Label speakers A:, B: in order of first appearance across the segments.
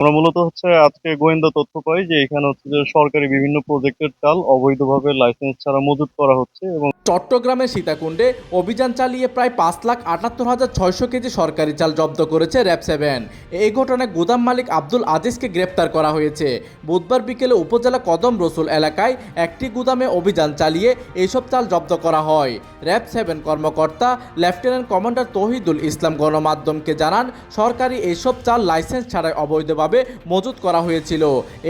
A: আমরা মূলত আজকে গোয়েন্দা তথ্য পাই যে এখানে যে সরকারি বিভিন্ন প্রজেক্টের চাল অবৈধভাবে লাইসেন্স ছাড়া মজুত করা হচ্ছে এবং
B: চট্টগ্রামের সীতাকুণ্ডে অভিযান চালিয়ে প্রায় 5,78,600 কেজি সরকারি চাল জব্দ করেছে র্যাব 7। এই ঘটনায় গুদাম মালিক আব্দুল আজিজকে গ্রেপ্তার করা হয়েছে। বুধবার বিকেলে উপজেলা কদম রসুল এলাকায় একটি গুদামে অভিযান চালিয়ে এইসব চাল জব্দ করা হয়। র্যাব 7 কর্মকর্তা লেফটেন্যান্ট কমান্ডার তৌহিদুল ইসলাম গণমাধ্যমকে জানান, সরকারি এইসব চাল লাইসেন্স ছাড়াই অবৈধভাবে মজুত করা হয়েছিল।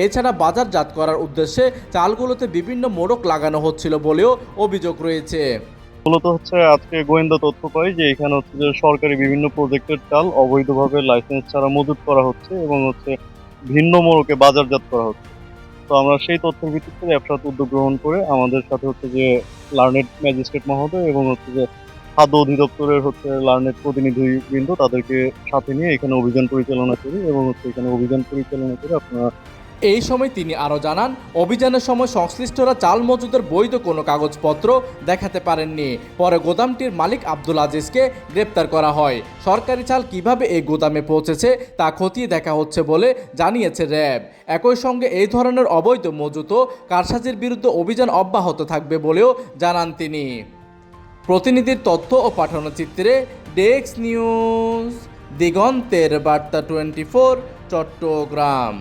B: এছাড়া বাজারজাত করার উদ্দেশ্যে চালগুলোতে বিভিন্ন মোড়ক লাগানো হচ্ছিল বলেও অভিযোগ রয়েছে।
A: মূলত আজকে গোয়েন্দা তথ্য পাই যে এখানে যে সরকারি বিভিন্ন প্রজেক্টের চাল অবৈধভাবে লাইসেন্স ছাড়া মজুত করা হচ্ছে এবং ভিন্ন মোড়কে বাজারজাত করা হচ্ছে। তো আমরা সেই তথ্যের ভিত্তিতে র্যাব 7 উদ্যোগ গ্রহণ করে আমাদের সাথে যে লার্নেড ম্যাজিস্ট্রেট মহোদয় এবং যে খাদ্য অধিদপ্তরের লার্নেড প্রতিনিধিবৃন্দ তাদেরকে সাথে নিয়ে এখানে অভিযান পরিচালনা করি এবং এখানে অভিযান পরিচালনা করে আপনারা
B: এই সময় তিনি আরও জানান, অভিযানের সময় সংশ্লিষ্টরা চাল মজুদের বৈধ কোনো কাগজপত্র দেখাতে পারেননি। পরে গোদামটির মালিক আব্দুল আজিজকে গ্রেপ্তার করা হয়। সরকারি চাল কিভাবে এই গোদামে পৌঁছেছে তা খতিয়ে দেখা হচ্ছে বলে জানিয়েছে র্যাব। একই সঙ্গে এই ধরনের অবৈধ মজুত ও কারসাজির বিরুদ্ধে অভিযান অব্যাহত থাকবে বলেও জানান তিনি। প্রতিনিধির তথ্য ও পাঠানো চিত্রে ডেস্ক নিউজ, দিগন্তের বার্তা 24, চট্টগ্রাম।